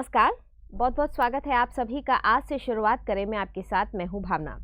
नमस्कार, बहुत बहुत स्वागत है आप सभी का। आज से शुरुआत करें मैं आपके साथ, मैं हूं भावना।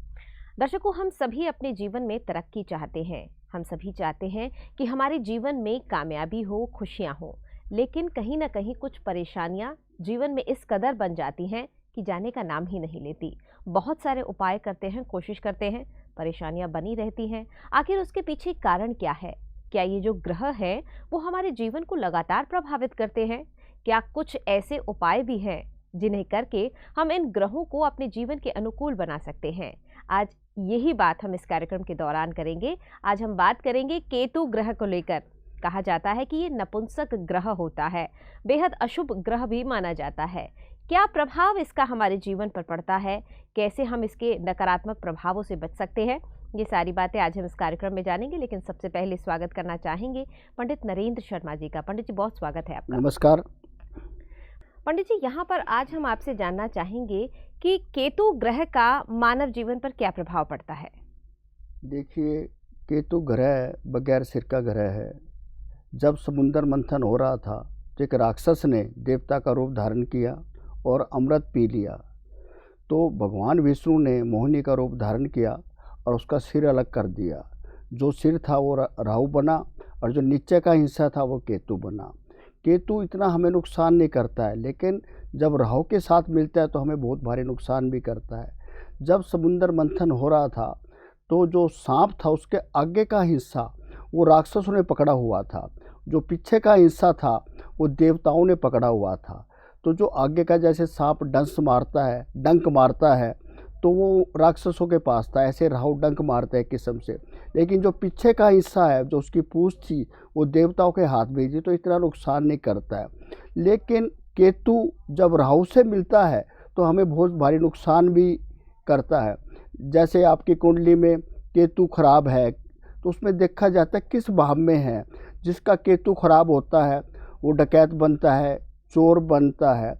दर्शकों, हम सभी अपने जीवन में तरक्की चाहते हैं। हम सभी चाहते हैं कि हमारे जीवन में कामयाबी हो, खुशियां हो, लेकिन कहीं ना कहीं कुछ परेशानियां जीवन में इस कदर बन जाती हैं कि जाने का नाम ही नहीं लेती। बहुत सारे उपाय करते हैं, कोशिश करते हैं, परेशानियां बनी रहती हैं। आखिर उसके पीछे कारण क्या है? क्या ये जो ग्रह है वो हमारे जीवन को लगातार प्रभावित करते हैं? क्या कुछ ऐसे उपाय भी हैं जिन्हें करके हम इन ग्रहों को अपने जीवन के अनुकूल बना सकते हैं? आज यही बात हम इस कार्यक्रम के दौरान करेंगे। आज हम बात करेंगे केतु ग्रह को लेकर। कहा जाता है कि ये नपुंसक ग्रह होता है, बेहद अशुभ ग्रह भी माना जाता है। क्या प्रभाव इसका हमारे जीवन पर पड़ता है? कैसे हम इसके नकारात्मक प्रभावों से बच सकते हैं? ये सारी बातें आज हम इस कार्यक्रम में जानेंगे, लेकिन सबसे पहले स्वागत करना चाहेंगे पंडित नरेंद्र शर्मा जी का। पंडित जी, बहुत स्वागत है आपका। नमस्कार। पंडित जी, यहाँ पर आज हम आपसे जानना चाहेंगे कि केतु ग्रह का मानव जीवन पर क्या प्रभाव पड़ता है? देखिए, केतु ग्रह बगैर सिर का ग्रह है। जब समुद्र मंथन हो रहा था तो एक राक्षस ने देवता का रूप धारण किया और अमृत पी लिया। तो भगवान विष्णु ने मोहिनी का रूप धारण किया और उसका सिर अलग कर दिया। जो सिर था वो राहु बना और जो नीचे का हिस्सा था वो केतु बना। केतु इतना हमें नुकसान नहीं करता है, लेकिन जब राहु के साथ मिलता है तो हमें बहुत भारी नुकसान भी करता है। जब समुद्र मंथन हो रहा था तो जो सांप था उसके आगे का हिस्सा वो राक्षसों ने पकड़ा हुआ था, जो पीछे का हिस्सा था वो देवताओं ने पकड़ा हुआ था। तो जो आगे का जैसे सांप डंक मारता है तो वो राक्षसों के पास था, ऐसे राहु डंक मारता है एक किस्म से। लेकिन जो पीछे का हिस्सा है, जो उसकी पूंछ थी, वो देवताओं के हाथ में थी, तो इतना नुकसान नहीं करता है। लेकिन केतु जब राहु से मिलता है तो हमें बहुत भारी नुकसान भी करता है। जैसे आपकी कुंडली में केतु खराब है तो उसमें देखा जाता है किस भाव में है। जिसका केतु खराब होता है वो डकैत बनता है, चोर बनता है।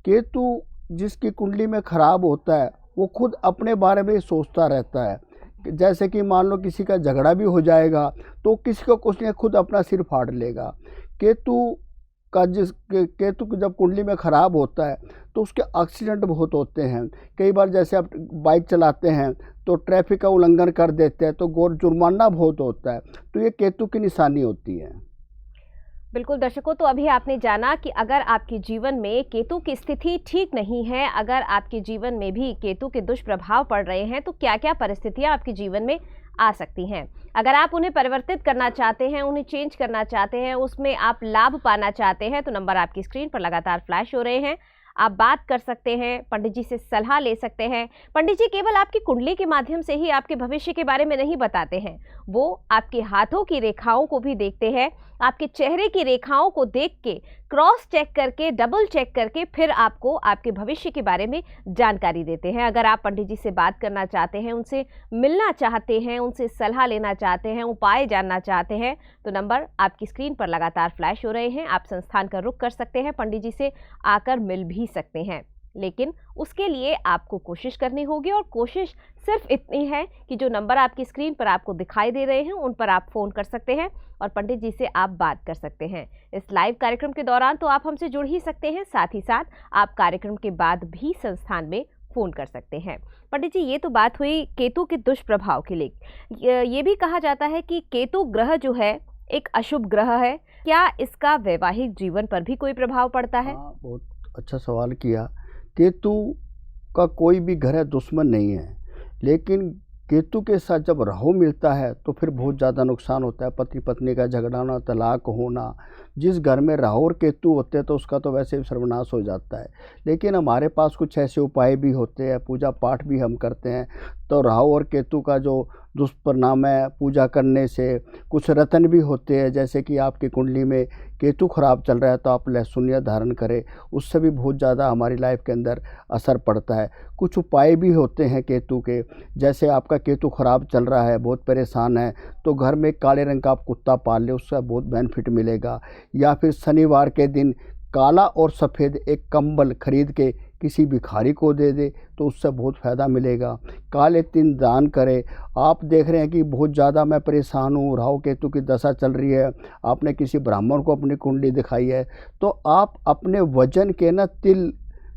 केतु जिसकी कुंडली में खराब होता है वो खुद अपने बारे में सोचता रहता है। जैसे कि मान लो किसी का झगड़ा भी हो जाएगा तो किसी को कुछ नहीं, खुद अपना सिर फाड़ लेगा। केतु केतु जब कुंडली में ख़राब होता है तो उसके एक्सीडेंट बहुत होते हैं। कई बार जैसे आप बाइक चलाते हैं तो ट्रैफिक का उल्लंघन कर देते हैं तो जुर्माना बहुत होता है। तो ये केतु की निशानी होती है। बिल्कुल दर्शकों, तो अभी आपने जाना कि अगर आपके जीवन में केतु की स्थिति ठीक नहीं है, अगर आपके जीवन में भी केतु के दुष्प्रभाव पड़ रहे हैं, तो क्या क्या परिस्थितियां आपके जीवन में आ सकती हैं। अगर आप उन्हें परिवर्तित करना चाहते हैं, उन्हें चेंज करना चाहते हैं, उसमें आप लाभ पाना चाहते हैं, तो नंबर आपकी स्क्रीन पर लगातार फ्लैश हो रहे हैं। आप बात कर सकते हैं, पंडित जी से सलाह ले सकते हैं। पंडित जी केवल आपकी कुंडली के माध्यम से ही आपके भविष्य के बारे में नहीं बताते हैं, वो आपके हाथों की रेखाओं को भी देखते हैं। आपके चेहरे की रेखाओं को देख के, क्रॉस चेक करके, डबल चेक करके फिर आपको आपके भविष्य के बारे में जानकारी देते हैं। अगर आप पंडित जी से बात करना चाहते हैं, उनसे मिलना चाहते हैं, उनसे सलाह लेना चाहते हैं, उपाय जानना चाहते हैं, तो नंबर आपकी स्क्रीन पर लगातार फ्लैश हो रहे हैं। आप संस्थान का रुख कर सकते हैं, पंडित जी से आकर मिल भी सकते हैं। लेकिन उसके लिए आपको कोशिश करनी होगी, और कोशिश सिर्फ इतनी है कि जो नंबर आपकी स्क्रीन पर आपको दिखाई दे रहे हैं उन पर आप फ़ोन कर सकते हैं और पंडित जी से आप बात कर सकते हैं। इस लाइव कार्यक्रम के दौरान तो आप हमसे जुड़ ही सकते हैं, साथ ही साथ आप कार्यक्रम के बाद भी संस्थान में फ़ोन कर सकते हैं। पंडित जी, ये तो बात हुई केतु के दुष्प्रभाव के लिए। ये भी कहा जाता है कि केतु ग्रह जो है एक अशुभ ग्रह है। क्या इसका वैवाहिक जीवन पर भी कोई प्रभाव पड़ता है? हाँ, बहुत अच्छा सवाल किया। केतु का कोई भी ग्रह दुश्मन नहीं है, लेकिन केतु के साथ जब राहु मिलता है तो फिर बहुत ज़्यादा नुकसान होता है। पति पत्नी का झगड़ा होना, तलाक होना। जिस घर में राहु और केतु होते हैं तो उसका तो वैसे ही सर्वनाश हो जाता है। लेकिन हमारे पास कुछ ऐसे उपाय भी होते हैं, पूजा पाठ भी हम करते हैं। तो राहु और केतु का जो दुष्परिणाम है पूजा करने से, कुछ रतन भी होते हैं। जैसे कि आपकी कुंडली में केतु खराब चल रहा है तो आप लहसुनिया धारण करें, उससे भी बहुत ज़्यादा हमारी लाइफ के अंदर असर पड़ता है। कुछ उपाय भी होते हैं केतु के। जैसे आपका केतु खराब चल रहा है, बहुत परेशान है, तो घर में काले रंग का आप कुत्ता पाल लें, उसका बहुत बेनिफिट मिलेगा। या फिर शनिवार के दिन काला और सफ़ेद एक कंबल खरीद के किसी भिखारी को दे दे तो उससे बहुत फ़ायदा मिलेगा। काले तिल दान करें। आप देख रहे हैं कि बहुत ज़्यादा मैं परेशान हूँ, राहु केतु की दशा चल रही है, आपने किसी ब्राह्मण को अपनी कुंडली दिखाई है, तो आप अपने वजन के ना तिल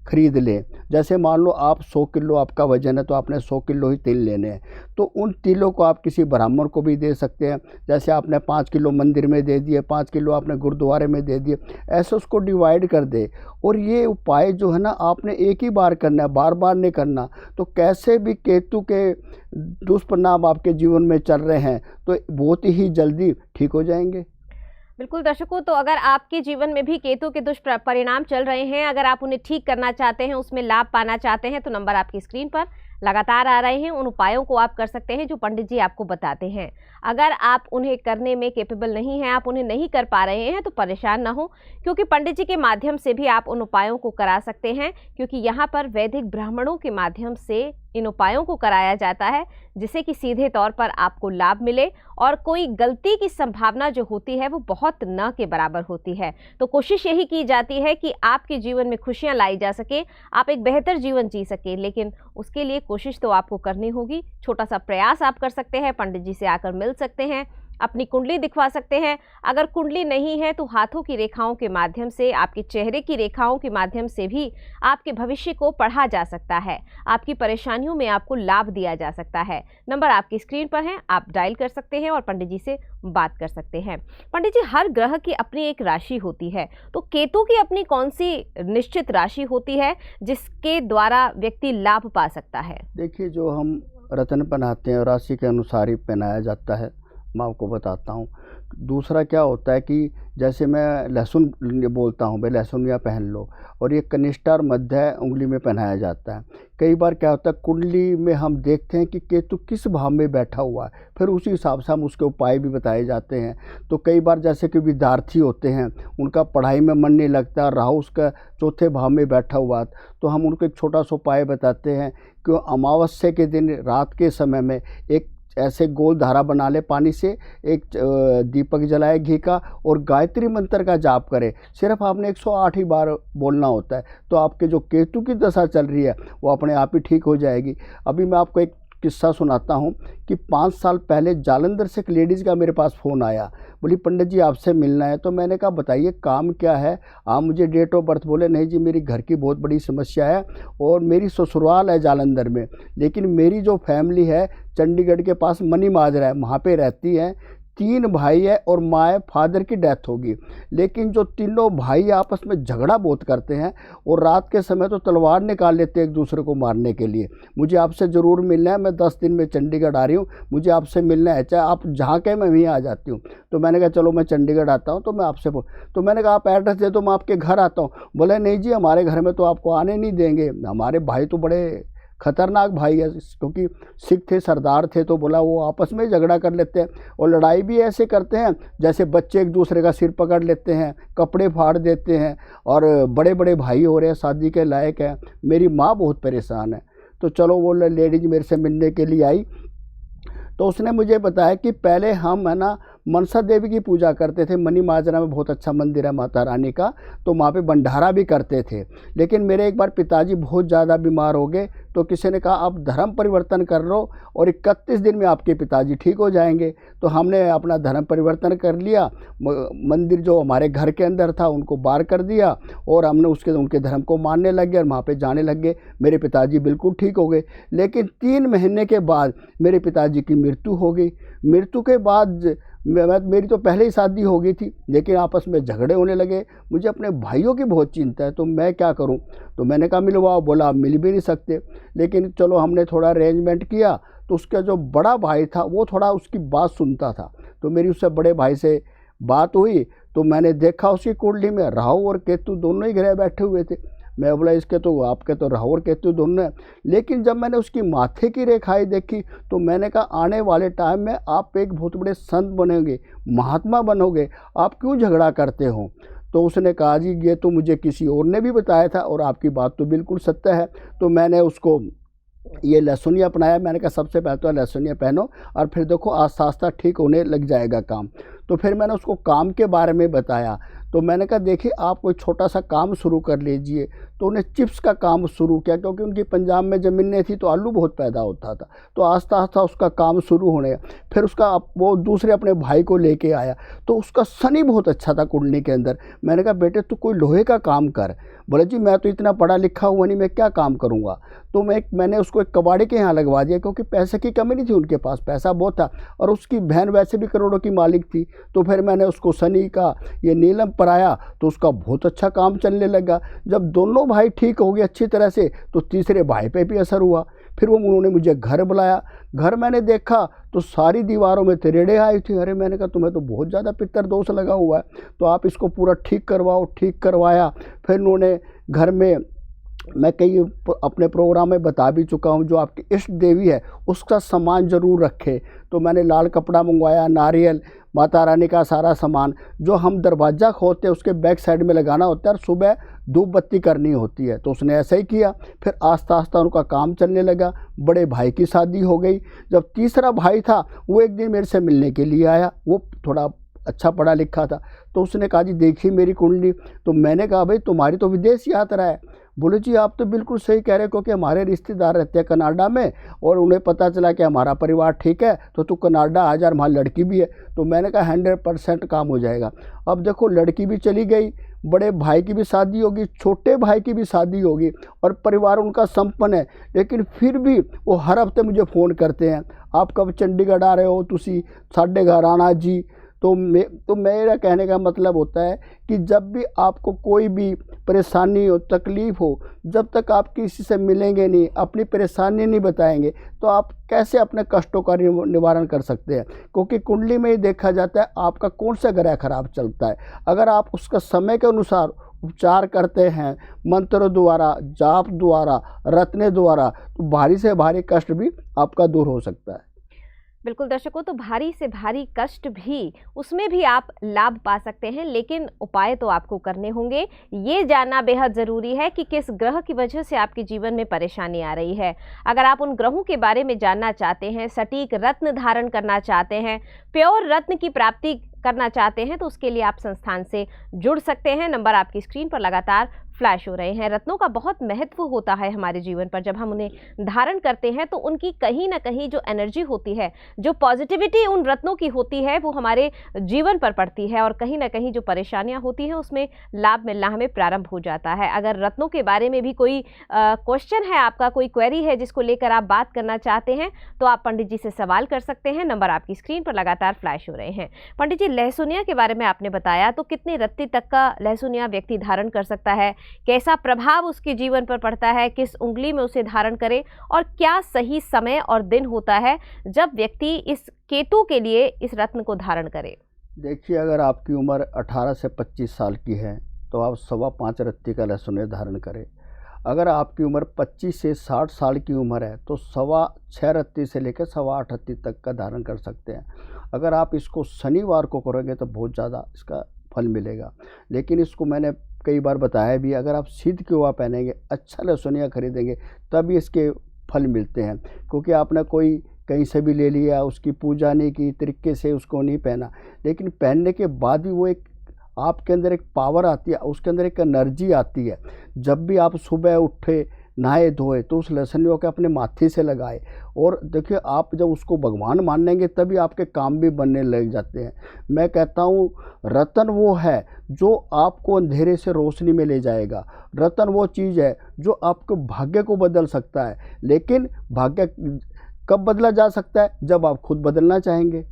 खरीद लें। जैसे मान लो आप 100 किलो आपका वज़न है तो आपने 100 किलो ही तिल लेने हैं, तो उन तिलों को आप किसी ब्राह्मण को भी दे सकते हैं। जैसे आपने 5 किलो मंदिर में दे दिए, 5 किलो आपने गुरुद्वारे में दे दिए, ऐसे उसको डिवाइड कर दे। और ये उपाय जो है ना आपने एक ही बार करना है, बार बार नहीं करना। तो कैसे भी केतु के दुष्परिणाम आपके जीवन में चल रहे हैं तो बहुत ही जल्दी ठीक हो जाएंगे। बिल्कुल दर्शकों, तो अगर आपके जीवन में भी केतु के दुष्परिणाम चल रहे हैं, अगर आप उन्हें ठीक करना चाहते हैं, उसमें लाभ पाना चाहते हैं, तो नंबर आपकी स्क्रीन पर लगातार आ रहे हैं। उन उपायों को आप कर सकते हैं जो पंडित जी आपको बताते हैं। अगर आप उन्हें करने में कैपेबल नहीं हैं, आप उन्हें नहीं कर पा रहे हैं, तो परेशान ना हो, क्योंकि पंडित जी के माध्यम से भी आप उन उपायों को करा सकते हैं। क्योंकि यहाँ पर वैदिक ब्राह्मणों के माध्यम से इन उपायों को कराया जाता है, जिससे कि सीधे तौर पर आपको लाभ मिले और कोई गलती की संभावना जो होती है वो बहुत न के बराबर होती है। तो कोशिश यही की जाती है कि आपके जीवन में खुशियां लाई जा सके, आप एक बेहतर जीवन जी सके, लेकिन उसके लिए कोशिश तो आपको करनी होगी। छोटा सा प्रयास आप कर सकते हैं, पंडित जी से आकर मिल सकते हैं, अपनी कुंडली दिखवा सकते हैं। अगर कुंडली नहीं है तो हाथों की रेखाओं के माध्यम से, आपके चेहरे की रेखाओं के माध्यम से भी आपके भविष्य को पढ़ा जा सकता है, आपकी परेशानियों में आपको लाभ दिया जा सकता है। नंबर आपकी स्क्रीन पर है, आप डायल कर सकते हैं और पंडित जी से बात कर सकते हैं। पंडित जी, हर ग्रह की अपनी एक राशि होती है, तो केतु की अपनी कौन सी निश्चित राशि होती है जिसके द्वारा व्यक्ति लाभ पा सकता है? देखिए, जो हम रत्न पहनाते हैं राशि के अनुसार ही पहनाया जाता है, मैं आपको बताता हूँ। दूसरा क्या होता है कि जैसे मैं लहसुन बोलता हूँ, भाई लहसुन या पहन लो, और ये कनिष्ठ और मध्य उंगली में पहनाया जाता है। कई बार क्या होता है, कुंडली में हम देखते हैं कि केतु किस भाव में बैठा हुआ है, फिर उसी हिसाब से हम उसके उपाय भी बताए जाते हैं। तो कई बार जैसे कि विद्यार्थी होते हैं, उनका पढ़ाई में मन नहीं लगता, राहु उसका चौथे भाव में बैठा हुआ, तो हम उनको एक छोटा सा उपाय बताते हैं कि अमावस्या के दिन रात के समय में एक ऐसे गोल धारा बना ले पानी से, एक दीपक जलाए घी का, और गायत्री मंत्र का जाप करे। सिर्फ आपने 108 ही बार बोलना होता है, तो आपके जो केतु की दशा चल रही है वो अपने आप ही ठीक हो जाएगी। अभी मैं आपको एक किस्सा सुनाता हूँ कि 5 साल पहले जालंधर से एक लेडीज़ का मेरे पास फ़ोन आया, बोली पंडित जी आपसे मिलना है। तो मैंने कहा बताइए काम क्या है, आप मुझे डेट ऑफ बर्थ बोले। नहीं जी, मेरी घर की बहुत बड़ी समस्या है और मेरी ससुराल है जालंधर में, लेकिन मेरी जो फैमिली है चंडीगढ़ के पास मनी माजरा है, वहाँ पे रहती है। 3 भाई है और माँ है, फादर की डेथ होगी। लेकिन जो तीनों भाई आपस में झगड़ा बहुत करते हैं और रात के समय तो तलवार निकाल लेते हैं एक दूसरे को मारने के लिए। मुझे आपसे ज़रूर मिलना है, मैं 10 दिन में चंडीगढ़ आ रही हूँ, मुझे आपसे मिलना है, चाहे आप जहाँ कहें मैं वहीं आ जाती हूँ। तो मैंने कहा चलो मैं चंडीगढ़ आता हूँ, तो मैं आपसे तो मैंने कहा आप एड्रेस दे दो, मैं आपके घर आता हूँ। बोले नहीं जी, हमारे घर में तो आपको आने नहीं देंगे, हमारे भाई तो बड़े खतरनाक भाई है, क्योंकि सिख थे, सरदार थे। तो बोला वो आपस में झगड़ा कर लेते हैं और लड़ाई भी ऐसे करते हैं जैसे बच्चे एक दूसरे का सिर पकड़ लेते हैं, कपड़े फाड़ देते हैं, और बड़े बड़े भाई हो रहे हैं, शादी के लायक हैं। मेरी माँ बहुत परेशान है। तो चलो वो लेडीज मेरे से मिलने के लिए आई, तो उसने मुझे बताया कि पहले हम है ना मनसा देवी की पूजा करते थे, मनी माजरा में बहुत अच्छा मंदिर है माता रानी का, तो वहाँ पे भंडारा भी करते थे। लेकिन मेरे एक बार पिताजी बहुत ज़्यादा बीमार हो गए, तो किसी ने कहा आप धर्म परिवर्तन कर लो और 31 दिन में आपके पिताजी ठीक हो जाएंगे। तो हमने अपना धर्म परिवर्तन कर लिया, मंदिर जो हमारे घर के अंदर था उनको बाहर कर दिया और हमने उनके धर्म को मानने लग गए और वहाँ पे जाने लग गए। मेरे पिताजी बिल्कुल ठीक हो गए। लेकिन 3 महीने के बाद मेरे पिताजी की मृत्यु हो गई। मृत्यु के बाद मेरी तो पहले ही शादी हो गई थी, लेकिन आपस में झगड़े होने लगे। मुझे अपने भाइयों की बहुत चिंता है, तो मैं क्या करूं? तो मैंने कहा मिलवाओ। बोला आप मिल भी नहीं सकते। लेकिन चलो हमने थोड़ा अरेंजमेंट किया, तो उसका जो बड़ा भाई था वो थोड़ा उसकी बात सुनता था। तो मेरी उससे बड़े भाई से बात हुई, तो मैंने देखा उसकी कुंडली में राहु और केतु दोनों ही ग्रह बैठे हुए थे। मैं बोला इसके तो आपके तो राहु और केतु दोनों हैं। लेकिन जब मैंने उसकी माथे की रेखाएं देखी तो मैंने कहा आने वाले टाइम में आप एक बहुत बड़े संत बनेंगे, महात्मा बनोगे, आप क्यों झगड़ा करते हो? तो उसने कहा जी ये तो मुझे किसी और ने भी बताया था और आपकी बात तो बिल्कुल सत्य है। तो मैंने उसको ये लहसुनिया अपनाया। मैंने कहा सबसे पहले तो लहसुनिया पहनो और फिर देखो आस्ता आस्ता ठीक होने लग जाएगा काम। तो फिर मैंने उसको काम के बारे में बताया। तो मैंने कहा देखिए आप कोई छोटा सा काम शुरू कर लीजिए। तो उन्हें चिप्स का काम शुरू किया, क्योंकि उनकी पंजाब में ज़मीनें थी तो आलू बहुत पैदा होता था। तो आस्ता आस्ता उसका काम शुरू होने, फिर वो दूसरे अपने भाई को लेके आया, तो उसका शनि बहुत अच्छा था कुंडली के अंदर। मैंने कहा बेटे तू कोई लोहे का काम कर। बोले जी मैं तो इतना पढ़ा लिखा हुआ नहीं, मैं क्या काम करूँगा। तो मैंने उसको एक कबाड़ी के यहाँ लगवा दिया, क्योंकि पैसे की कमी नहीं थी, उनके पास पैसा बहुत था और उसकी बहन वैसे भी करोड़ों की मालिक थी। तो फिर मैंने उसको शनि का ये नीलम पराया, तो उसका बहुत अच्छा काम चलने लगा। जब दोनों भाई ठीक हो गए अच्छी तरह से, तो तीसरे भाई पे भी असर हुआ। फिर उन्होंने मुझे घर बुलाया। घर मैंने देखा तो सारी दीवारों में तिरेड़े आई थी। अरे मैंने कहा तुम्हें तो बहुत ज़्यादा पितर दोष लगा हुआ है, तो आप इसको पूरा ठीक करवाओ। ठीक करवाया। फिर उन्होंने घर में, मैं कई अपने प्रोग्राम में बता भी चुका हूँ, जो आपकी इष्ट देवी है उसका सामान ज़रूर रखे। तो मैंने लाल कपड़ा मंगवाया, नारियल, माता रानी का सारा सामान, जो हम दरवाज़ा खोलते हैं उसके बैक साइड में लगाना होता है और सुबह धूप बत्ती करनी होती है। तो उसने ऐसा ही किया। फिर आस्ता आस्ता उनका काम चलने लगा। बड़े भाई की शादी हो गई। जब तीसरा भाई था वो एक दिन मेरे से मिलने के लिए आया। वो थोड़ा अच्छा पढ़ा लिखा था। तो उसने कहा जी देखिए मेरी कुंडली। तो मैंने कहा भाई तुम्हारी तो विदेश यात्रा है। बोले जी आप तो बिल्कुल सही कह रहे हो, क्योंकि हमारे रिश्तेदार रहते हैं कनाडा में और उन्हें पता चला कि हमारा परिवार ठीक है, तो तू कनाडा आ जा, वहाँ लड़की भी है। तो मैंने कहा 100% काम हो जाएगा। अब देखो लड़की भी चली गई, बड़े भाई की भी शादी होगी, छोटे भाई की भी शादी होगी और परिवार उनका संपन्न है। लेकिन फिर भी वो हर हफ्ते मुझे फ़ोन करते हैं, आप कब चंडीगढ़ आ रहे हो, तुसी साढ़े घर आना जी। तो मेरा कहने का मतलब होता है कि जब भी आपको कोई भी परेशानी हो, तकलीफ़ हो, जब तक आप किसी से मिलेंगे नहीं, अपनी परेशानी नहीं बताएंगे, तो आप कैसे अपने कष्टों का निवारण कर सकते हैं। क्योंकि कुंडली में ही देखा जाता है आपका कौन सा ग्रह खराब चलता है। अगर आप उसका समय के अनुसार उपचार करते हैं, मंत्रों द्वारा, जाप द्वारा, रत्ने द्वारा, तो भारी से भारी कष्ट भी आपका दूर हो सकता है। बिल्कुल दर्शकों, तो भारी से भारी कष्ट भी, उसमें भी आप लाभ पा सकते हैं, लेकिन उपाय तो आपको करने होंगे। ये जानना बेहद ज़रूरी है कि किस ग्रह की वजह से आपके जीवन में परेशानी आ रही है। अगर आप उन ग्रहों के बारे में जानना चाहते हैं, सटीक रत्न धारण करना चाहते हैं, प्योर रत्न की प्राप्ति करना चाहते हैं, तो उसके लिए आप संस्थान से जुड़ सकते हैं। नंबर आपकी स्क्रीन पर लगातार फ्लैश हो रहे हैं। रत्नों का बहुत महत्व होता है हमारे जीवन पर। जब हम उन्हें धारण करते हैं तो उनकी कहीं ना कहीं जो एनर्जी होती है, जो पॉजिटिविटी उन रत्नों की होती है, वो हमारे जीवन पर पड़ती है और कहीं ना कहीं जो परेशानियां होती हैं उसमें लाभ मिलना हमें प्रारंभ हो जाता है। अगर रत्नों के बारे में भी कोई क्वेश्चन है, आपका कोई क्वेरी है जिसको लेकर आप बात करना चाहते हैं, तो आप पंडित जी से सवाल कर सकते हैं। नंबर आपकी स्क्रीन पर लगातार फ्लैश हो रहे हैं। पंडित जी, लहसुनिया के बारे में आपने बताया, तो कितनी रत्ती तक का लहसुनिया व्यक्ति धारण कर सकता है, कैसा प्रभाव उसके जीवन पर पड़ता है, किस उंगली में उसे धारण करे और क्या सही समय और दिन होता है जब व्यक्ति इस केतु के लिए इस रत्न को धारण करे? देखिए अगर आपकी उम्र 18 से 25 साल की है तो आप 5.25 रत्ती का लहसुनिया धारण करें। अगर आपकी उम्र 25 से 60 साल की उम्र है तो 6.25 रत्ती से लेकर 8.25 रत्ती तक का धारण कर सकते हैं। अगर आप इसको शनिवार को करोगे तो बहुत ज़्यादा इसका फल मिलेगा। लेकिन इसको मैंने कई बार बताया भी, अगर आप सिद्ध क्यों पहनेंगे, अच्छा लहसुनिया खरीदेंगे, तभी इसके फल मिलते हैं। क्योंकि आपने कोई कहीं से भी ले लिया, उसकी पूजा नहीं की, तरीके से उसको नहीं पहना, लेकिन पहनने के बाद भी वो एक आपके अंदर एक पावर आती है, उसके अंदर एक एनर्जी आती है। जब भी आप सुबह उठे, नहाए धोए, तो उस लहसुनिया को अपने माथे से लगाए और देखिए आप जब उसको भगवान मानेंगे तभी आपके काम भी बनने लग जाते हैं। मैं कहता हूँ रतन वो है जो आपको अंधेरे से रोशनी में ले जाएगा। रतन वो चीज़ है जो आपके भाग्य को बदल सकता है। लेकिन भाग्य कब बदला जा सकता है? जब आप खुद बदलना चाहेंगे।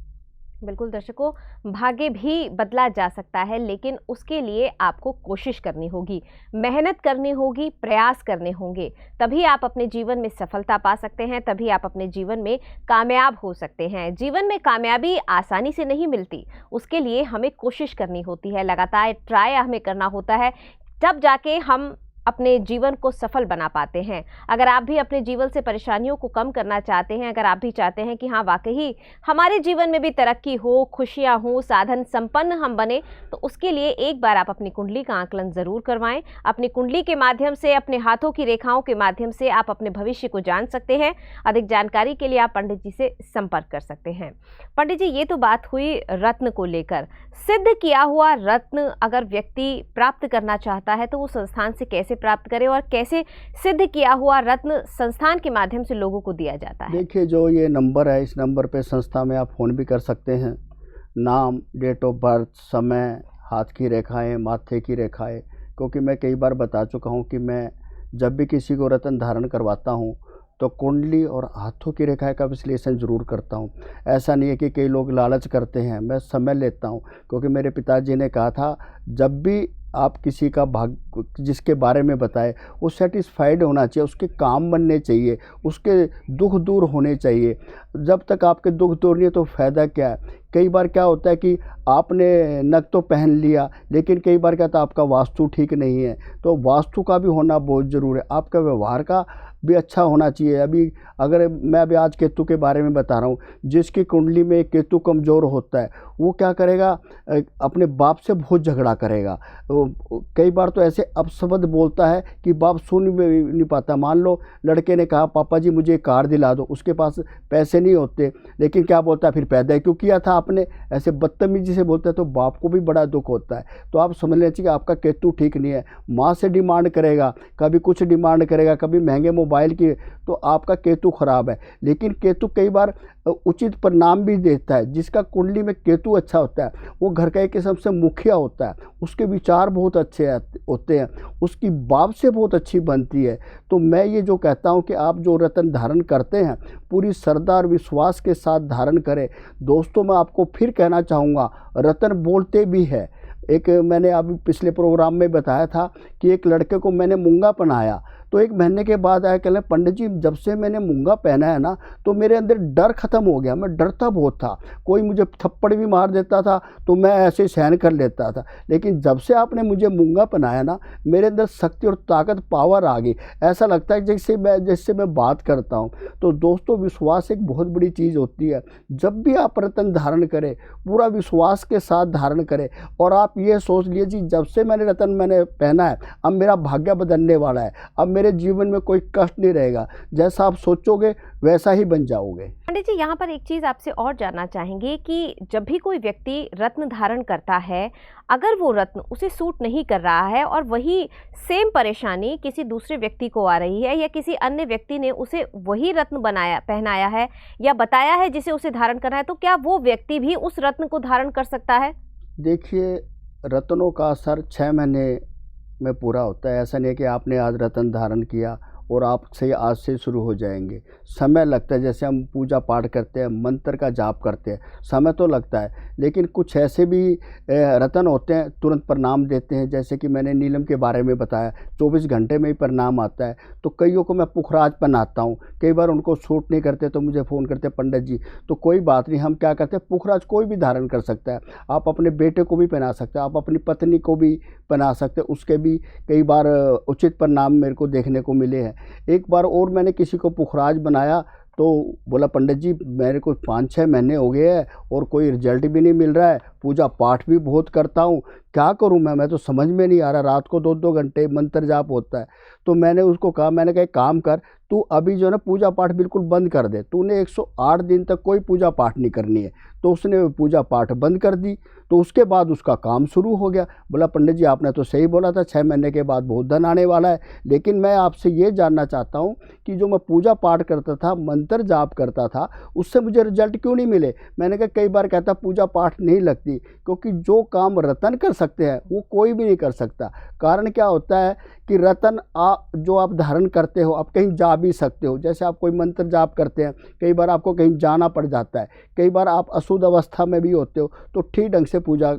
बिल्कुल दर्शकों, भाग्य भी बदला जा सकता है, लेकिन उसके लिए आपको कोशिश करनी होगी, मेहनत करनी होगी, प्रयास करने होंगे, तभी आप अपने जीवन में सफलता पा सकते हैं, तभी आप अपने जीवन में कामयाब हो सकते हैं। जीवन में कामयाबी आसानी से नहीं मिलती, उसके लिए हमें कोशिश करनी होती है, लगातार ट्राई हमें करना होता है, तब जाके हम अपने जीवन को सफल बना पाते हैं। अगर आप भी अपने जीवन से परेशानियों को कम करना चाहते हैं, अगर आप भी चाहते हैं कि हाँ वाकई हमारे जीवन में भी तरक्की हो, खुशियां हो, साधन संपन्न हम बने, तो उसके लिए एक बार आप अपनी कुंडली का आकलन जरूर करवाएं। अपनी कुंडली के माध्यम से, अपने हाथों की रेखाओं के माध्यम से आप अपने भविष्य को जान सकते हैं। अधिक जानकारी के लिए आप पंडित जी से संपर्क कर सकते हैं। पंडित जी, ये तो बात हुई रत्न को लेकर। सिद्ध किया हुआ रत्न अगर व्यक्ति प्राप्त करना चाहता है तो वो संस्थान से कैसे प्राप्त करे और कैसे सिद्ध किया हुआ रत्न संस्थान के माध्यम से लोगों को दिया जाता है? देखिए, जो ये नंबर है, इस नंबर पे संस्था में आप फ़ोन भी कर सकते हैं। नाम, डेट ऑफ बर्थ, समय, हाथ की रेखाएं, माथे की रेखाएं, क्योंकि मैं कई बार बता चुका हूं कि मैं जब भी किसी को रत्न धारण करवाता हूं तो कुंडली और हाथों की रेखाएं का विश्लेषण ज़रूर करता हूं। ऐसा नहीं है कि कई लोग लालच करते हैं, मैं समय लेता हूं, क्योंकि मेरे पिताजी ने कहा था, जब भी आप किसी का भाग जिसके बारे में बताए वो सेटिस्फाइड होना चाहिए, उसके काम बनने चाहिए, उसके दुख दूर होने चाहिए। जब तक आपके दुख दूर नहीं है तो फ़ायदा क्या है? कई बार क्या होता है कि आपने नग तो पहन लिया, लेकिन कई बार क्या था, आपका वास्तु ठीक नहीं है। तो वास्तु का भी होना बहुत ज़रूरी है, आपका व्यवहार का भी अच्छा होना चाहिए। अगर मैं आज केतु के बारे में बता रहा हूँ, जिसकी कुंडली में केतु कमज़ोर होता है वो क्या करेगा, अपने बाप से बहुत झगड़ा करेगा। कई बार तो ऐसे अपशब्द बोलता है कि बाप सुन भी नहीं पाता। मान लो लड़के ने कहा, पापा जी मुझे कार दिला दो, उसके पास पैसे नहीं होते, लेकिन क्या बोलता है, फिर पैदा क्यों किया था आपने? ऐसे बदतमीजी से बोलता है तो बाप को भी बड़ा दुख होता है। तो आप समझ लेना चाहिए कि आपका केतु ठीक नहीं है। माँ से डिमांड करेगा, कभी कुछ डिमांड करेगा, कभी महंगे मोबाइल की, तो आपका केतु खराब है। लेकिन केतु कई बार उचित परिणाम भी देता है। जिसका कुंडली में केतु अच्छा होता है वो घर का एक किस्म से मुखिया होता है, उसके विचार बहुत अच्छे होते हैं, उसकी बाप से बहुत अच्छी बनती है। तो मैं ये जो कहता हूँ कि आप जो रत्न धारण करते हैं पूरी श्रद्धा और विश्वास के साथ धारण करें। दोस्तों, मैं आपको फिर कहना चाहूँगा, रत्न बोलते भी है। एक मैंने अभी पिछले प्रोग्राम में बताया था कि एक लड़के को मैंने मूंगा पहनाया, तो 1 महीने के बाद आया, कहने पंडित जी जब से मैंने मूंगा पहना है ना तो मेरे अंदर डर ख़त्म हो गया। मैं डरता बहुत था, कोई मुझे थप्पड़ भी मार देता था तो मैं ऐसे सहन कर लेता था, लेकिन जब से आपने मुझे मूंगा पहनाया ना मेरे अंदर शक्ति और ताकत, पावर आ गई। ऐसा लगता है जैसे मैं बात करता हूँ। तो दोस्तों, विश्वास एक बहुत बड़ी चीज़ होती है। जब भी आप रत्न धारण करें पूरा विश्वास के साथ धारण करें, और आप ये सोच लीजिए जब से मैंने पहना है अब मेरा भाग्य बदलने वाला है, अब मेरे जीवन में कोई कष्ट नहीं रहेगा। जैसा आप सोचोगे वैसा ही बन जाओगे। पंडित जी, यहाँ पर एक चीज़ आपसे और जानना चाहेंगे कि जब भी कोई व्यक्ति रत्न धारण करता है, अगर वो रत्न उसे सूट नहीं कर रहा है और वही सेम परेशानी किसी दूसरे व्यक्ति को आ रही है, या किसी अन्य व्यक्ति ने उसे वही रत्न पहनाया है या बताया है जिसे उसे धारण करना है, तो क्या वो व्यक्ति भी उस रत्न को धारण कर सकता है? देखिए, रत्नों का असर 6 महीने में पूरा होता है। ऐसा नहीं है कि आपने आज रत्न धारण किया और आपसे आज से शुरू हो जाएंगे। समय लगता है। जैसे हम पूजा पाठ करते हैं, मंत्र का जाप करते हैं, समय तो लगता है, लेकिन कुछ ऐसे भी रत्न होते हैं तुरंत परिणाम देते हैं। जैसे कि मैंने नीलम के बारे में बताया, 24 घंटे में ही परिणाम आता है। तो कईयों को मैं पुखराज पहनाता हूँ, कई बार उनको सूट नहीं करते तो मुझे फ़ोन करते, पंडित जी, तो कोई बात नहीं, हम क्या करते हैं, पुखराज कोई भी धारण कर सकता है। आप अपने बेटे को भी पहना सकते हैं, आप अपनी पत्नी को भी पहना सकते हैं, उसके भी कई बार उचित परिणाम मेरे को देखने को मिले हैं। एक बार और मैंने किसी को पुखराज बनाया तो बोला, पंडित जी मेरे को 5-6 महीने हो गए हैं और कोई रिजल्ट भी नहीं मिल रहा है, पूजा पाठ भी बहुत करता हूँ, क्या करूँ मैं तो समझ में नहीं आ रहा। रात को 2-2 घंटे मंत्र जाप होता है। तो मैंने उसको कहा, मैंने कहा एक काम कर, तू अभी जो है ना पूजा पाठ बिल्कुल बंद कर दे, तूने 108 दिन तक कोई पूजा पाठ नहीं करनी है। तो उसने पूजा पाठ बंद कर दी, तो उसके बाद उसका काम शुरू हो गया। बोला, पंडित जी आपने तो सही बोला था, 6 महीने के बाद बहुत धन आने वाला है, लेकिन मैं आपसे ये जानना चाहता हूँ कि जो मैं पूजा पाठ करता था, मंत्र जाप करता था, उससे मुझे रिजल्ट क्यों नहीं मिले? मैंने कहा कई बार कहता पूजा पाठ नहीं लगती, क्योंकि जो काम रतन कर सकते हैं वो कोई भी नहीं कर सकता। कारण क्या होता है कि रतन जो आप धारण करते हो, आप कहीं जा भी सकते हो। जैसे आप कोई मंत्र जाप करते हैं, कई बार आपको कहीं जाना पड़ जाता है, कई बार आप अशुद्ध अवस्था में भी होते हो तो ठीक ढंग से पूजा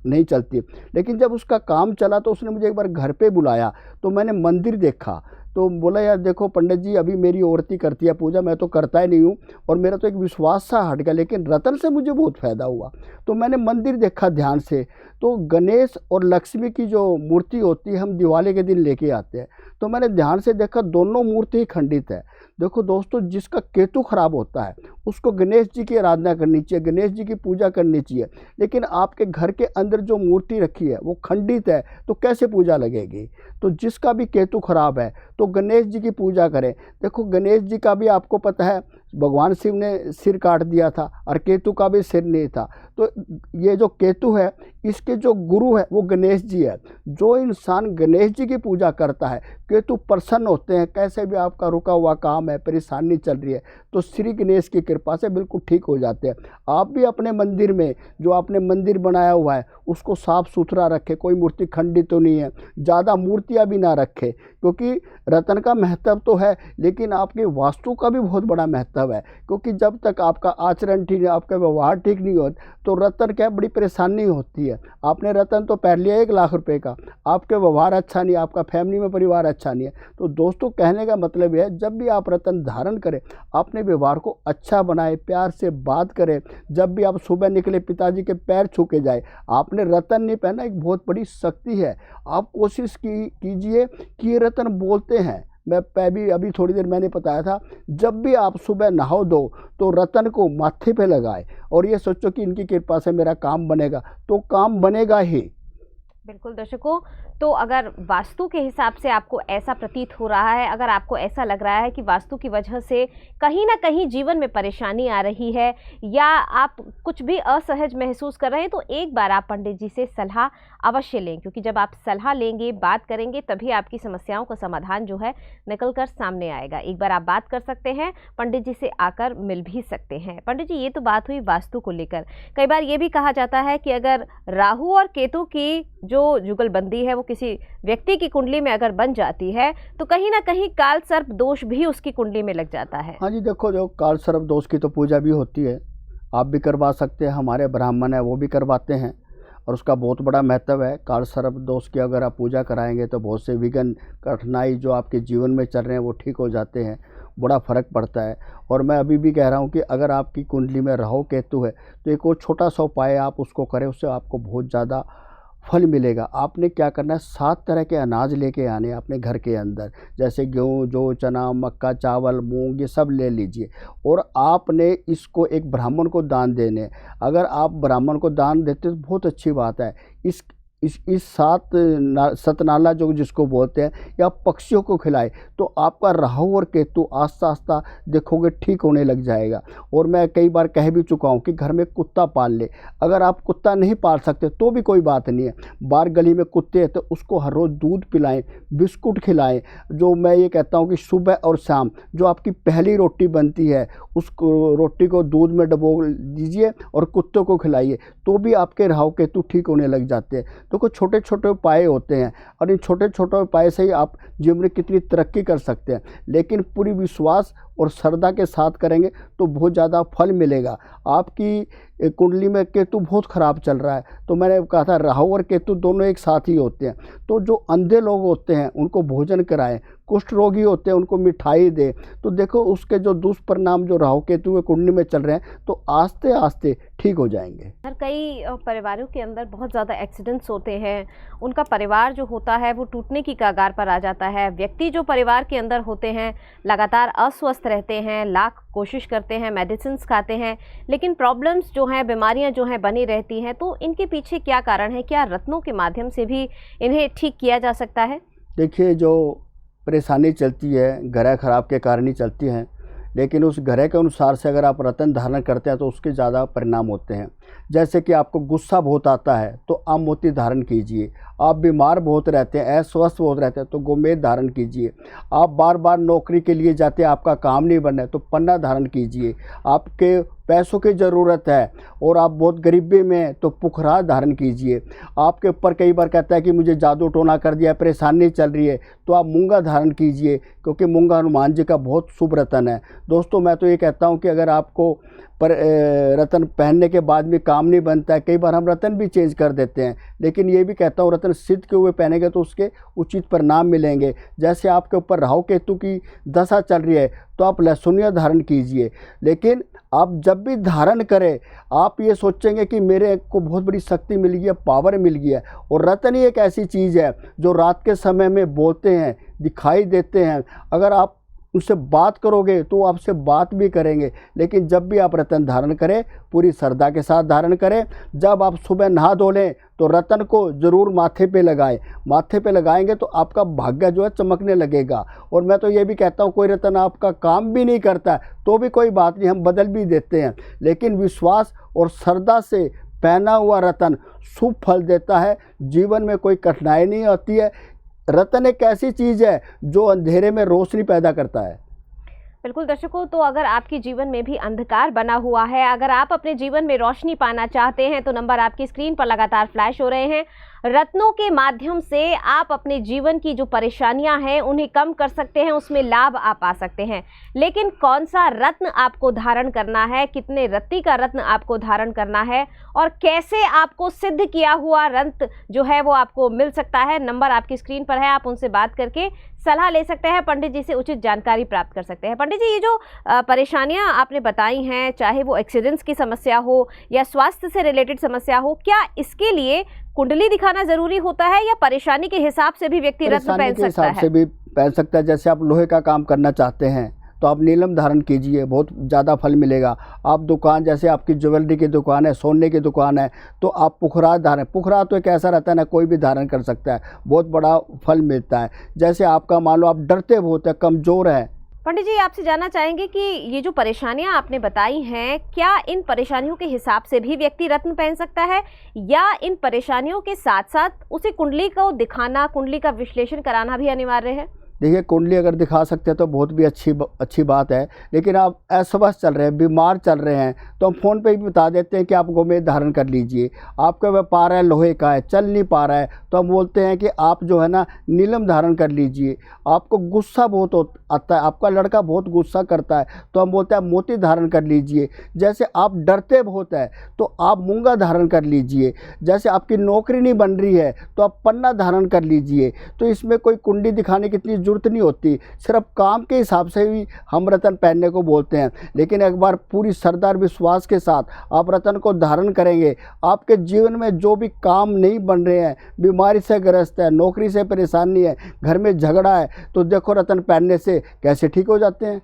नहीं चलती। लेकिन जब उसका काम चला तो उसने मुझे एक बार घर पे बुलाया, तो मैंने मंदिर देखा, तो बोला यार देखो पंडित जी, अभी मेरी औरत ही करती है पूजा, मैं तो करता ही नहीं हूँ, और मेरा तो एक विश्वास सा हट गया, लेकिन रतन से मुझे बहुत फ़ायदा हुआ। तो मैंने मंदिर देखा ध्यान से, तो गणेश और लक्ष्मी की जो मूर्ति होती है हम दिवाली के दिन लेके आते हैं, तो मैंने ध्यान से देखा दोनों मूर्ति ही खंडित है। देखो दोस्तों, जिसका केतु खराब होता है उसको गणेश जी की आराधना करनी चाहिए, गणेश जी की पूजा करनी चाहिए, लेकिन आपके घर के अंदर जो मूर्ति रखी है वो खंडित है, तो कैसे पूजा लगेगी। तो जिसका भी केतु खराब है तो गणेश जी की पूजा करें। देखो गणेश जी का भी आपको पता है भगवान शिव ने सिर काट दिया था और केतु का भी सिर नहीं था। तो ये जो केतु है इसके जो गुरु है वो गणेश जी है। जो इंसान गणेश जी की पूजा करता है केतु प्रसन्न होते हैं। कैसे भी आपका रुका हुआ काम है, परेशानी चल रही है, तो श्री गणेश की कृपा से बिल्कुल ठीक हो जाते हैं। आप भी अपने मंदिर में जो आपने मंदिर बनाया हुआ है उसको साफ़ सुथरा रखें, कोई मूर्ति खंडित तो नहीं है, ज़्यादा मूर्तियाँ भी ना रखें, क्योंकि रतन का महत्व तो है लेकिन आपके वास्तु का भी बहुत बड़ा महत्व है। क्योंकि जब तक आपका आचरण ठीक है, आपका व्यवहार ठीक नहीं होता तो रतन क्या बड़ी परेशानी होती है। आपने रतन तो पहन लिया 1 लाख रुपए का, आपके व्यवहार अच्छा नहीं, आपका फैमिली में परिवार अच्छा नहीं है। तो दोस्तों कहने का मतलब है जब भी आप रतन धारण करें अपने व्यवहार को अच्छा बनाए, प्यार से बात करें। जब भी आप सुबह निकले पिताजी के पैर छू के जाए। आपने रतन नहीं पहना एक बहुत बड़ी शक्ति है। आप कोशिश कीजिए कि ये रतन बोलते हैं। मैं अभी थोड़ी देर मैंने बताया था, जब भी आप सुबह नहाओ दो तो रतन को माथे पे लगाए और ये सोचो कि इनकी कृपा से मेरा काम बनेगा, तो काम बनेगा ही। बिल्कुल दर्शकों, तो अगर वास्तु के हिसाब से आपको ऐसा प्रतीत हो रहा है, अगर आपको ऐसा लग रहा है कि वास्तु की वजह से कहीं ना कहीं जीवन में परेशानी आ रही है या आप कुछ भी असहज महसूस कर रहे हैं, तो एक बार आप पंडित जी से सलाह अवश्य लें, क्योंकि जब आप सलाह लेंगे, बात करेंगे, तभी आपकी समस्याओं का समाधान जो है निकल कर सामने आएगा। एक बार आप बात कर सकते हैं, पंडित जी से आकर मिल भी सकते हैं। पंडित जी, ये तो बात हुई वास्तु को लेकर। कई बार ये भी कहा जाता है कि अगर राहु और केतु की जो जुगलबंदी है वो किसी व्यक्ति की कुंडली में अगर बन जाती है तो कहीं ना कहीं काल सर्प दोष भी उसकी कुंडली में लग जाता है। हाँ जी, देखो जो काल सर्प दोष की तो पूजा भी होती है, आप भी करवा सकते हैं, हमारे ब्राह्मण है वो भी करवाते हैं और उसका बहुत बड़ा महत्व है। काल सर्प दोष की अगर आप पूजा कराएंगे तो बहुत से विघ्न कठिनाई जो आपके जीवन में चल रहे हैं वो ठीक हो जाते हैं, बड़ा फ़र्क पड़ता है। और मैं अभी भी कह रहा हूँ कि अगर आपकी कुंडली में राहु केतु है तो एक वो छोटा सा उपाय आप उसको करें, उससे आपको बहुत ज़्यादा फल मिलेगा। आपने क्या करना है, 7 तरह के अनाज लेके आने अपने घर के अंदर, जैसे गेहूँ, जौ, चना, मक्का, चावल, मूंग, ये सब ले लीजिए और आपने इसको एक ब्राह्मण को दान देने। अगर आप ब्राह्मण को दान देते तो बहुत अच्छी बात है। इस सतनाला जो जिसको बोलते हैं, या पक्षियों को खिलाए तो आपका राहु और केतु आस्ता आस्ता देखोगे ठीक होने लग जाएगा। और मैं कई बार कह भी चुका हूँ कि घर में कुत्ता पाल ले। अगर आप कुत्ता नहीं पाल सकते तो भी कोई बात नहीं है, बाहर गली में कुत्ते हैं तो उसको हर रोज़ दूध पिलाएं, बिस्कुट खिलाएं। जो मैं ये कहता हूँ कि सुबह और शाम जो आपकी पहली रोटी बनती है उस रोटी को दूध में डबो दीजिए और कुत्तों को खिलाइए, तो भी आपके राहु केतु ठीक होने लग जाते हैं। तो छोटे छोटे उपाय होते हैं और इन छोटे छोटे उपाय से ही आप जीवन में कितनी तरक्की कर सकते हैं, लेकिन पूरी विश्वास और श्रद्धा के साथ करेंगे तो बहुत ज़्यादा फल मिलेगा। आपकी कुंडली में केतु बहुत ख़राब चल रहा है, तो मैंने कहा था राहु और केतु दोनों एक साथ ही होते हैं। तो जो अंधे लोग होते हैं उनको भोजन कराएं, कुष्ठ रोगी होते हैं उनको मिठाई दें, तो देखो उसके जो दुष्परिणाम जो राहु केतु के कुंडली में चल रहे हैं तो आस्ते आस्ते ठीक हो जाएंगे। हर कई परिवारों के अंदर बहुत ज़्यादा एक्सीडेंट्स होते हैं, उनका परिवार जो होता है वो टूटने की कगार पर आ जाता है। व्यक्ति जो परिवार के अंदर होते हैं लगातार अस्वस्थ रहते हैं, लाख कोशिश करते हैं, मेडिसिन खाते हैं, लेकिन प्रॉब्लम्स जो हैं, बीमारियां जो हैं बनी रहती हैं। तो इनके पीछे क्या कारण है? क्या रत्नों के माध्यम से भी इन्हें ठीक किया जा सकता है? देखिए, जो परेशानी चलती है ग्रह खराब के कारण ही चलती हैं, लेकिन उस ग्रह के अनुसार से अगर आप रत्न धारण करते हैं तो उसके ज़्यादा परिणाम होते हैं। जैसे कि आपको गुस्सा बहुत आता है तो आप मोती धारण कीजिए। आप बीमार बहुत रहते हैं, अस्वस्थ बहुत रहते हैं तो गोमेद धारण कीजिए। आप बार बार नौकरी के लिए जाते हैं, आपका काम नहीं बन रहा है तो पन्ना धारण कीजिए। आपके पैसों की ज़रूरत है और आप बहुत गरीबी में हैं तो पुखराज धारण कीजिए। आपके ऊपर कई बार कहता है कि मुझे जादू टोना कर दिया, परेशानी चल रही है, तो आप मूंगा धारण कीजिए, क्योंकि मूंगा हनुमान जी का बहुत शुभ रतन है। दोस्तों, मैं तो ये कहता हूँ कि अगर आपको पर रत्न पहनने के बाद भी काम नहीं बनता है। कई बार हम रत्न भी चेंज कर देते हैं, लेकिन ये भी कहता हूँ रत्न सिद्ध के हुए पहनेंगे तो उसके उचित परिणाम मिलेंगे। जैसे आपके ऊपर राहु केतु की दशा चल रही है तो आप लहसुनिया धारण कीजिए, लेकिन आप जब भी धारण करें आप ये सोचेंगे कि मेरे को बहुत बड़ी शक्ति मिल गई है, पावर मिल गई है। और रत्न ही एक ऐसी चीज़ है जो रात के समय में बोलते हैं, दिखाई देते हैं। अगर आप उनसे बात करोगे तो आपसे बात भी करेंगे। लेकिन जब भी आप रत्न धारण करें पूरी श्रद्धा के साथ धारण करें। जब आप सुबह नहा धो लें तो रत्न को ज़रूर माथे पे लगाएं। माथे पे लगाएंगे तो आपका भाग्य जो है चमकने लगेगा। और मैं तो ये भी कहता हूँ कोई रत्न आपका काम भी नहीं करता है तो भी कोई बात नहीं, हम बदल भी देते हैं, लेकिन विश्वास और श्रद्धा से पहना हुआ रत्न शुभ फल देता है। जीवन में कोई कठिनाई नहीं होती है। रत्न एक ऐसी चीज़ है जो अंधेरे में रोशनी पैदा करता है। बिल्कुल दर्शकों, तो अगर आपके जीवन में भी अंधकार बना हुआ है, अगर आप अपने जीवन में रोशनी पाना चाहते हैं तो नंबर आपकी स्क्रीन पर लगातार फ्लैश हो रहे हैं। रत्नों के माध्यम से आप अपने जीवन की जो परेशानियां हैं उन्हें कम कर सकते हैं, उसमें लाभ आप पा सकते हैं। लेकिन कौन सा रत्न आपको धारण करना है, कितने रत्ती का रत्न आपको धारण करना है और कैसे आपको सिद्ध किया हुआ रत्न जो है वो आपको मिल सकता है, नंबर आपकी स्क्रीन पर है। आप उनसे बात करके सलाह ले सकते हैं, पंडित जी से उचित जानकारी प्राप्त कर सकते हैं। पंडित जी, ये जो परेशानियां आपने बताई हैं, चाहे वो एक्सीडेंट्स की समस्या हो या स्वास्थ्य से रिलेटेड समस्या हो, क्या इसके लिए कुंडली दिखाना जरूरी होता है या परेशानी के हिसाब से भी व्यक्ति रत्न पहन सकता है? हिसाब से भी पहन सकता है। जैसे आप लोहे का काम करना चाहते हैं तो आप नीलम धारण कीजिए, बहुत ज़्यादा फल मिलेगा। आप दुकान, जैसे आपकी ज्वेलरी की दुकान है, सोने की दुकान है, तो आप पुखराज धारण, पुखराज तो एक ऐसा रहता है ना कोई भी धारण कर सकता है, बहुत बड़ा फल मिलता है। जैसे आपका मान लो आप डरते बहुत है, कमज़ोर है। पंडित जी, आपसे जानना चाहेंगे कि ये जो परेशानियां आपने बताई हैं, क्या इन परेशानियों के हिसाब से भी व्यक्ति रत्न पहन सकता है या इन परेशानियों के साथ साथ उसे कुंडली को दिखाना, कुंडली का विश्लेषण कराना भी अनिवार्य है? देखिए, कुंडली अगर दिखा सकते हैं तो बहुत भी अच्छी बात है। लेकिन आप अस्वस्थ चल रहे हैं, बीमार चल रहे हैं, तो हम फ़ोन पे भी बता देते हैं कि आप गोमेद धारण कर लीजिए। आपका व्यापार है लोहे का है, चल नहीं पा रहा है, तो हम बोलते हैं कि आप जो है ना नीलम धारण कर लीजिए। आपको गुस्सा बहुत आता है, आपका लड़का बहुत गुस्सा करता है, तो हम बोलते हैं आप मोती धारण कर लीजिए। जैसे आप डरते बहुत है तो आप मूंगा धारण कर लीजिए। जैसे आपकी नौकरी नहीं बन रही है तो आप पन्ना धारण कर लीजिए। तो इसमें कोई कुंडली दिखाने की इतनी जरूरत नहीं होती, सिर्फ काम के हिसाब से भी हम रत्न पहनने को बोलते हैं। लेकिन एक बार पूरी श्रद्धा और विश्वास के साथ आप रत्न को धारण करेंगे, आपके जीवन में जो भी काम नहीं बन रहे हैं, बीमारी से ग्रस्त है, नौकरी से परेशानी है, घर में झगड़ा है, तो देखो रत्न पहनने से कैसे ठीक हो जाते हैं।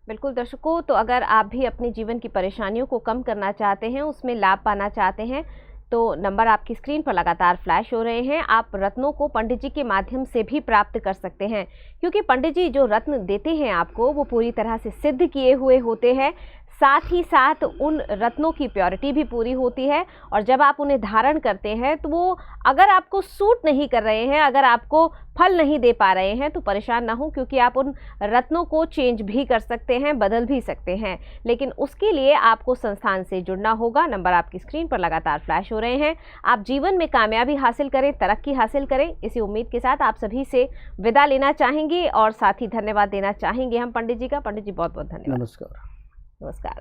बिल्कुल दर्शकों, तो अगर आप भी अपने जीवन की परेशानियों को कम करना चाहते हैं, उसमें लाभ पाना चाहते हैं, तो नंबर आपकी स्क्रीन पर लगातार फ्लैश हो रहे हैं। आप रत्नों को पंडित जी के माध्यम से भी प्राप्त कर सकते हैं, क्योंकि पंडित जी जो रत्न देते हैं आपको वो पूरी तरह से सिद्ध किए हुए होते हैं। साथ ही साथ उन रत्नों की प्योरिटी भी पूरी होती है और जब आप उन्हें धारण करते हैं तो वो अगर आपको सूट नहीं कर रहे हैं, अगर आपको फल नहीं दे पा रहे हैं तो परेशान ना हो, क्योंकि आप उन रत्नों को चेंज भी कर सकते हैं, बदल भी सकते हैं। लेकिन उसके लिए आपको संस्थान से जुड़ना होगा। नंबर आपकी स्क्रीन पर लगातार फ्लैश हो रहे हैं। आप जीवन में कामयाबी हासिल करें, तरक्की हासिल करें, इसी उम्मीद के साथ आप सभी से विदा लेना चाहेंगे और साथ ही धन्यवाद देना चाहेंगे हम पंडित जी का। पंडित जी बहुत बहुत धन्यवाद। नमस्कार। नमस्कार।